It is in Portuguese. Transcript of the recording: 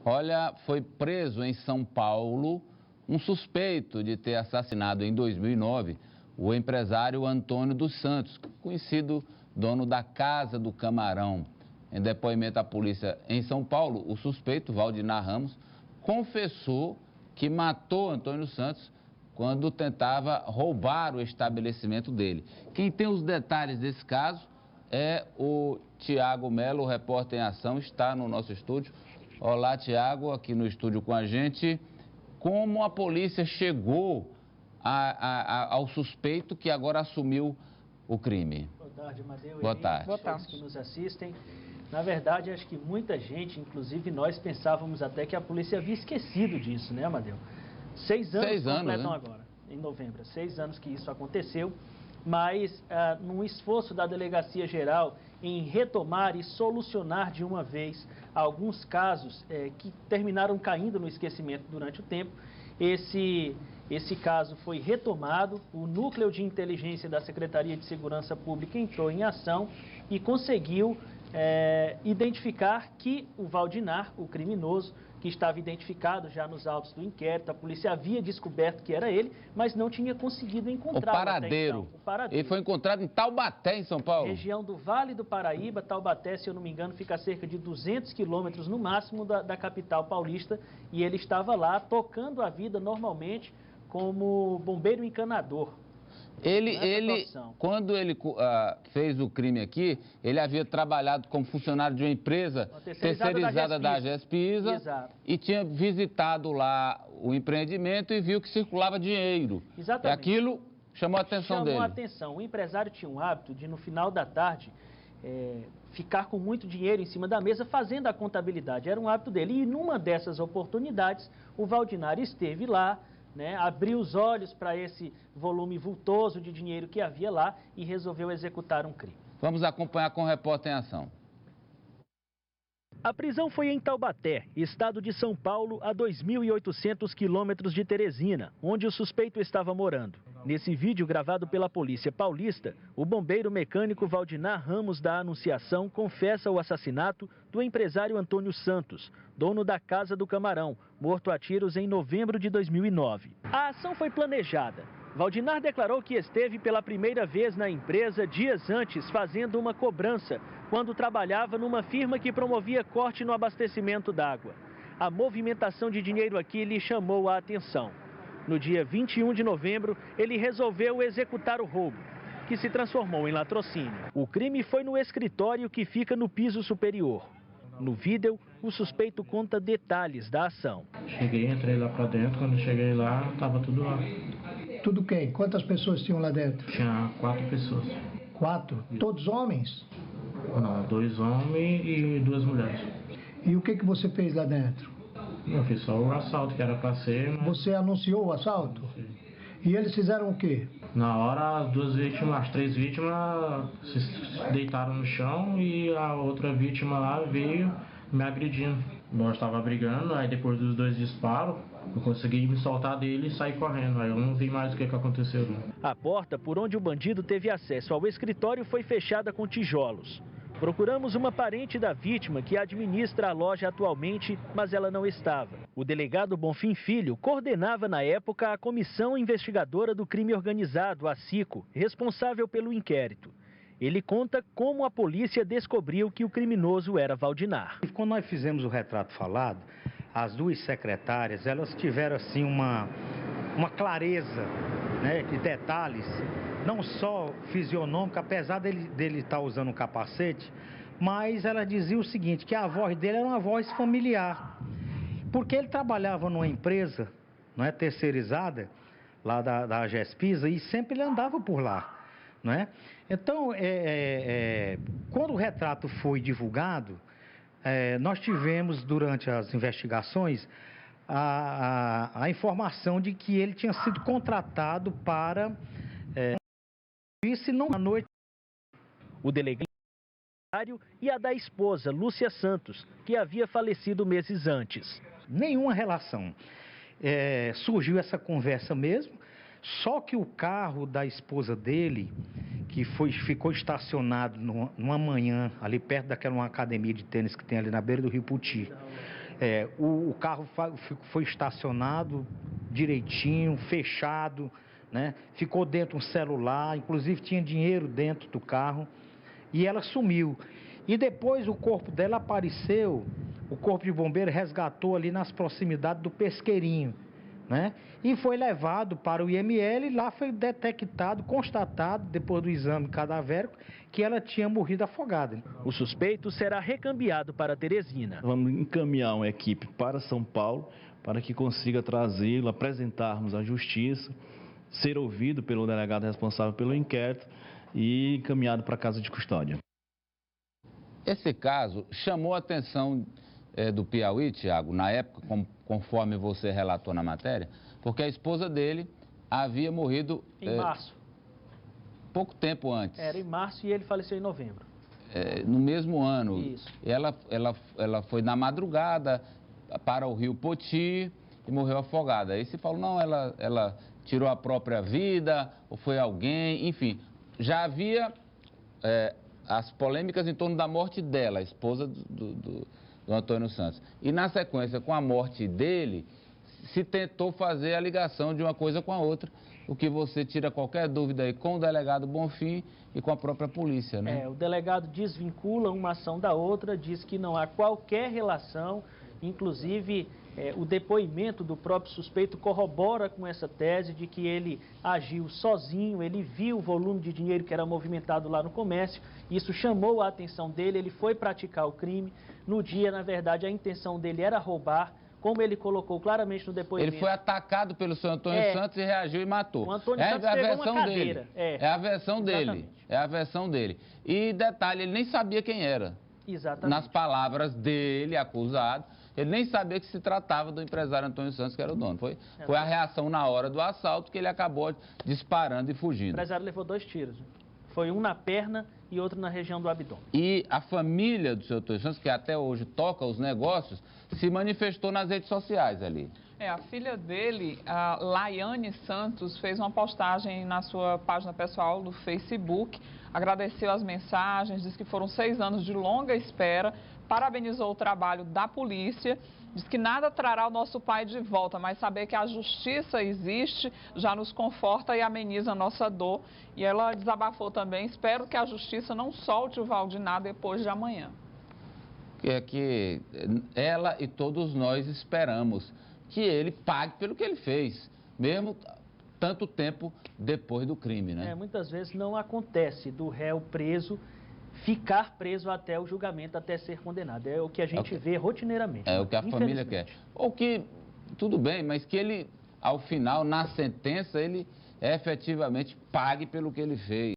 Olha, foi preso em São Paulo um suspeito de ter assassinado em 2009 o empresário Antônio dos Santos, conhecido dono da Casa do Camarão. Em depoimento à polícia em São Paulo, o suspeito, Valdinar Ramos, confessou que matou Antônio Santos quando tentava roubar o estabelecimento dele. Quem tem os detalhes desse caso é o Tiago Melo, o repórter em ação, está no nosso estúdio. Olá, Tiago, aqui no estúdio com a gente. Como a polícia chegou ao suspeito que agora assumiu o crime? Boa tarde, Amadeu. Boa tarde. Boa tarde. Que nos assistem. Na verdade, acho que muita gente, inclusive nós, pensávamos até que a polícia havia esquecido disso, né, Amadeu? 6 anos completam, né? Agora, em novembro. 6 anos que isso aconteceu, mas num esforço da Delegacia Geral em retomar e solucionar de uma vez alguns casos que terminaram caindo no esquecimento durante o tempo, esse caso foi retomado, o Núcleo de Inteligência da Secretaria de Segurança Pública entrou em ação e conseguiu identificar que o Valdinar, o criminoso, que estava identificado já nos autos do inquérito, a polícia havia descoberto que era ele, mas não tinha conseguido encontrar o paradeiro. Ele foi encontrado em Taubaté, em São Paulo. Região do Vale do Paraíba. Taubaté, se eu não me engano, fica a cerca de 200 quilômetros no máximo da capital paulista, e ele estava lá tocando a vida normalmente como bombeiro encanador. Quando ele fez o crime aqui, ele havia trabalhado como funcionário de uma empresa terceirizada da Gespisa e tinha visitado lá o empreendimento e viu que circulava dinheiro. Exatamente. E aquilo chamou a atenção dele. Chamou a atenção. O empresário tinha um hábito de, no final da tarde, ficar com muito dinheiro em cima da mesa fazendo a contabilidade. Era um hábito dele. E numa dessas oportunidades, o Valdinar esteve lá, abriu os olhos para esse volume vultoso de dinheiro que havia lá e resolveu executar um crime. Vamos acompanhar com o repórter em ação. A prisão foi em Taubaté, estado de São Paulo, a 2.800 quilômetros de Teresina, onde o suspeito estava morando. Nesse vídeo gravado pela Polícia Paulista, o bombeiro mecânico Valdinar Ramos da Anunciação confessa o assassinato do empresário Antônio Santos, dono da Casa do Camarão, morto a tiros em novembro de 2009. A ação foi planejada. Valdinar declarou que esteve pela primeira vez na empresa dias antes fazendo uma cobrança, quando trabalhava numa firma que promovia corte no abastecimento d'água. A movimentação de dinheiro aqui lhe chamou a atenção. No dia 21 de novembro, ele resolveu executar o roubo, que se transformou em latrocínio. O crime foi no escritório que fica no piso superior. No vídeo, o suspeito conta detalhes da ação. Entrei lá pra dentro, quando cheguei lá, tava tudo lá. Tudo quem? Quantas pessoas tinham lá dentro? Tinha 4 pessoas. 4? Todos homens? Não, 2 homens e 2 mulheres. E o que você fez lá dentro? Eu fiz só o assalto que era pra ser, mas... Você anunciou o assalto? Sim. E eles fizeram o quê? Na hora, as 3 vítimas se deitaram no chão e a outra vítima lá veio me agredindo. Nós estava brigando, aí depois dos 2 disparos, eu consegui me soltar dele e sair correndo. Aí eu não vi mais o que aconteceu. A porta por onde o bandido teve acesso ao escritório foi fechada com tijolos. Procuramos uma parente da vítima que administra a loja atualmente, mas ela não estava. O delegado Bonfim Filho coordenava na época a Comissão Investigadora do Crime Organizado, a CICO, responsável pelo inquérito. Ele conta como a polícia descobriu que o criminoso era Valdinar. Quando nós fizemos o retrato falado, as 2 secretárias, elas tiveram assim uma clareza, de detalhes, não só fisionômica, apesar dele estar usando um capacete, mas ela dizia o seguinte, que a voz dele era uma voz familiar, porque ele trabalhava numa empresa, terceirizada, lá da Gespisa, e sempre ele andava por lá. Então, quando o retrato foi divulgado, nós tivemos, durante as investigações, a informação de que ele tinha sido contratado para isso não à noite. O delegado e a da esposa, Lúcia Santos, que havia falecido meses antes. Nenhuma relação. Surgiu essa conversa mesmo, só que o carro da esposa dele, que ficou estacionado numa manhã, ali perto daquela uma academia de tênis que tem ali na beira do Rio Puti, O carro foi estacionado direitinho, fechado, né? Ficou dentro um celular, inclusive tinha dinheiro dentro do carro, e ela sumiu. E depois o corpo dela apareceu, o corpo de bombeiro resgatou ali nas proximidades do Pesqueirinho, né? E foi levado para o IML, e lá foi detectado, constatado, depois do exame cadavérico, que ela tinha morrido afogada. O suspeito será recambiado para Teresina. Vamos encaminhar uma equipe para São Paulo para que consiga trazê-lo, apresentarmos à justiça, ser ouvido pelo delegado responsável pelo inquérito e encaminhado para a casa de custódia. Esse caso chamou a atenção do Piauí, Tiago, na época, conforme você relatou na matéria, porque a esposa dele havia morrido em março. Pouco tempo antes. Era em março e ele faleceu em novembro. No mesmo ano. Isso. Ela foi na madrugada para o rio Poti e morreu afogada. Aí se falou, não, ela tirou a própria vida, ou foi alguém, enfim. Já havia as polêmicas em torno da morte dela, a esposa do Antônio Santos. E na sequência, com a morte dele, se tentou fazer a ligação de uma coisa com a outra, o que você tira qualquer dúvida aí com o delegado Bonfim e com a própria polícia, né? O delegado desvincula uma ação da outra, diz que não há qualquer relação, inclusive o depoimento do próprio suspeito corrobora com essa tese de que ele agiu sozinho, ele viu o volume de dinheiro que era movimentado lá no comércio, isso chamou a atenção dele, ele foi praticar o crime. No dia, na verdade, a intenção dele era roubar, como ele colocou claramente no depoimento. Ele foi atacado pelo seu Antônio Santos e reagiu e matou. O Antônio Santos pegou uma cadeira. É a versão dele. É a versão dele. E detalhe, ele nem sabia quem era. Exatamente. Nas palavras dele, acusado, ele nem sabia que se tratava do empresário Antônio Santos, que era o dono. Foi a reação na hora do assalto que ele acabou disparando e fugindo. O empresário levou 2 tiros. Foi um na perna e outro na região do abdômen. E a família do seu Antônio Santos, que até hoje toca os negócios, se manifestou nas redes sociais ali. A filha dele, a Laiane Santos, fez uma postagem na sua página pessoal do Facebook, agradeceu as mensagens, disse que foram 6 anos de longa espera, parabenizou o trabalho da polícia, diz que nada trará o nosso pai de volta, mas saber que a justiça existe já nos conforta e ameniza a nossa dor. E ela desabafou também, espero que a justiça não solte o Valdinar depois de amanhã. É que ela e todos nós esperamos que ele pague pelo que ele fez, mesmo tanto tempo depois do crime, né? Muitas vezes não acontece do réu preso ficar preso até o julgamento, até ser condenado. É o que a gente vê rotineiramente. É o que a família quer. Ou que, tudo bem, mas que ele, ao final, na sentença, ele efetivamente pague pelo que ele fez.